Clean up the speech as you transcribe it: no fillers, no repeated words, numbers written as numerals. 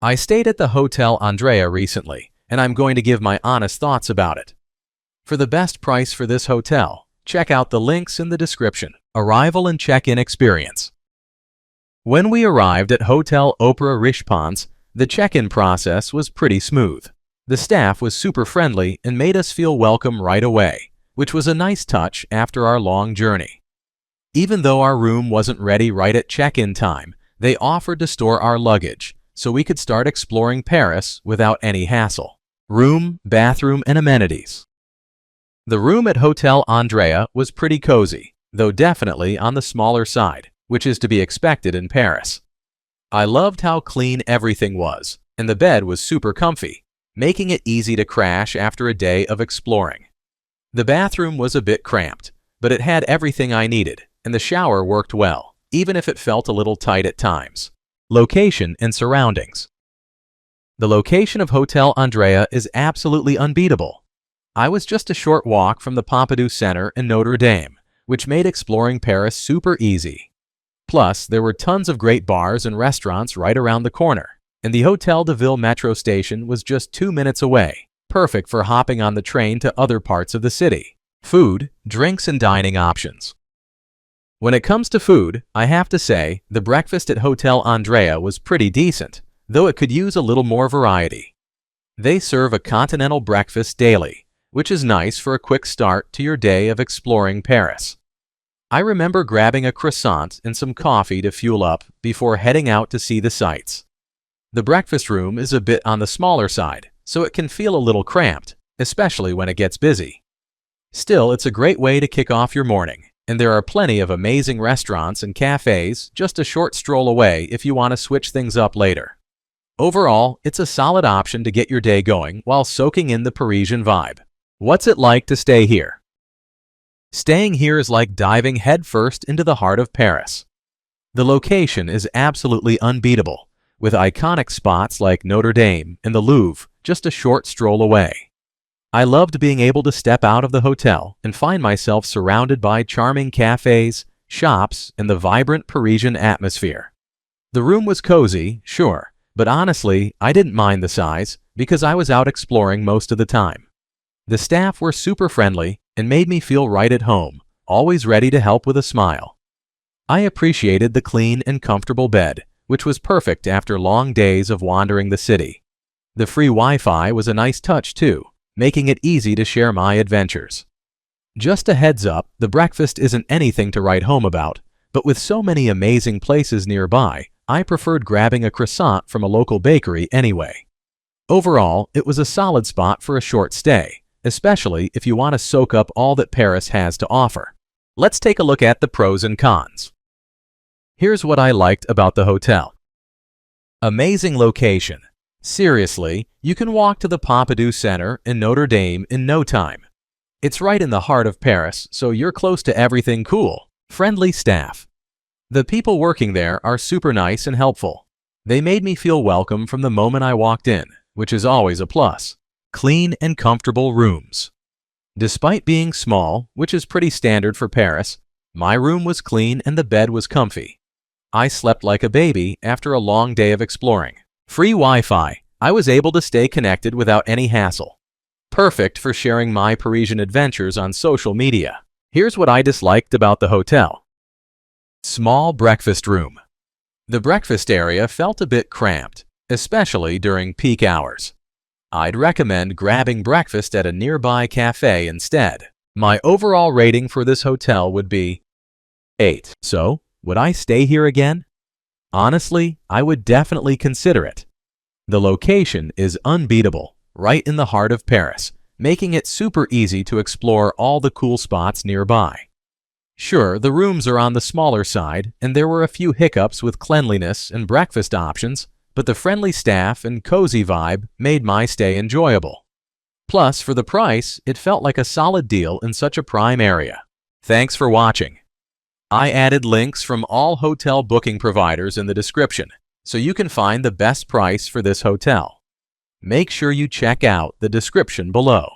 I stayed at the Hotel Andréa recently, and I'm going to give my honest thoughts about it. For the best price for this hotel, check out the links in the description. Arrival and check-in experience. When we arrived at Hotel Andréa, the check-in process was pretty smooth. The staff was super friendly and made us feel welcome right away, which was a nice touch after our long journey. Even though our room wasn't ready right at check-in time, they offered to store our luggage so we could start exploring Paris without any hassle. Room, bathroom, and amenities. The room at Hotel Andréa was pretty cozy, though definitely on the smaller side, which is to be expected in Paris. I loved how clean everything was, and the bed was super comfy, making it easy to crash after a day of exploring. The bathroom was a bit cramped, but it had everything I needed, and the shower worked well, even if it felt a little tight at times. Location and surroundings. The location of Hotel Andréa is absolutely unbeatable. I was just a short walk from the Pompidou Center in Notre Dame, which made exploring Paris super easy. Plus, there were tons of great bars and restaurants right around the corner, and the Hôtel de Ville metro station was just 2 minutes away, perfect for hopping on the train to other parts of the city. Food, drinks, and dining options. When it comes to food, I have to say, the breakfast at Hotel Andréa was pretty decent, though it could use a little more variety. They serve a continental breakfast daily, which is nice for a quick start to your day of exploring Paris. I remember grabbing a croissant and some coffee to fuel up before heading out to see the sights. The breakfast room is a bit on the smaller side, so it can feel a little cramped, especially when it gets busy. Still, it's a great way to kick off your morning, and there are plenty of amazing restaurants and cafes just a short stroll away if you want to switch things up later. Overall, it's a solid option to get your day going while soaking in the Parisian vibe. What's it like to stay here? Staying here is like diving headfirst into the heart of Paris. The location is absolutely unbeatable, with iconic spots like Notre Dame and the Louvre just a short stroll away. I loved being able to step out of the hotel and find myself surrounded by charming cafes, shops, and the vibrant Parisian atmosphere. The room was cozy, sure, but honestly, I didn't mind the size because I was out exploring most of the time. The staff were super friendly and made me feel right at home, always ready to help with a smile. I appreciated the clean and comfortable bed, which was perfect after long days of wandering the city. The free Wi-Fi was a nice touch too, making it easy to share my adventures. Just a heads up, the breakfast isn't anything to write home about, but with so many amazing places nearby, I preferred grabbing a croissant from a local bakery anyway. Overall, it was a solid spot for a short stay, especially if you want to soak up all that Paris has to offer. Let's take a look at the pros and cons. Here's what I liked about the hotel. Amazing location. Seriously, you can walk to the Pompidou Center in Notre Dame in no time. It's right in the heart of Paris, so you're close to everything cool. Friendly staff. The people working there are super nice and helpful. They made me feel welcome from the moment I walked in, which is always a plus. Clean and comfortable rooms. Despite being small, which is pretty standard for Paris, my room was clean and the bed was comfy. I slept like a baby after a long day of exploring. Free Wi-Fi. I was able to stay connected without any hassle. Perfect for sharing my Parisian adventures on social media. Here's what I disliked about the hotel. Small breakfast room. The breakfast area felt a bit cramped, especially during peak hours. I'd recommend grabbing breakfast at a nearby cafe instead. My overall rating for this hotel would be 8. So, would I stay here again? Honestly, I would definitely consider it. The location is unbeatable, right in the heart of Paris, making it super easy to explore all the cool spots nearby. Sure, the rooms are on the smaller side, and there were a few hiccups with cleanliness and breakfast options, but the friendly staff and cozy vibe made my stay enjoyable. Plus, for the price, it felt like a solid deal in such a prime area. Thanks for watching. I added links from all hotel booking providers in the description, so you can find the best price for this hotel. Make sure you check out the description below.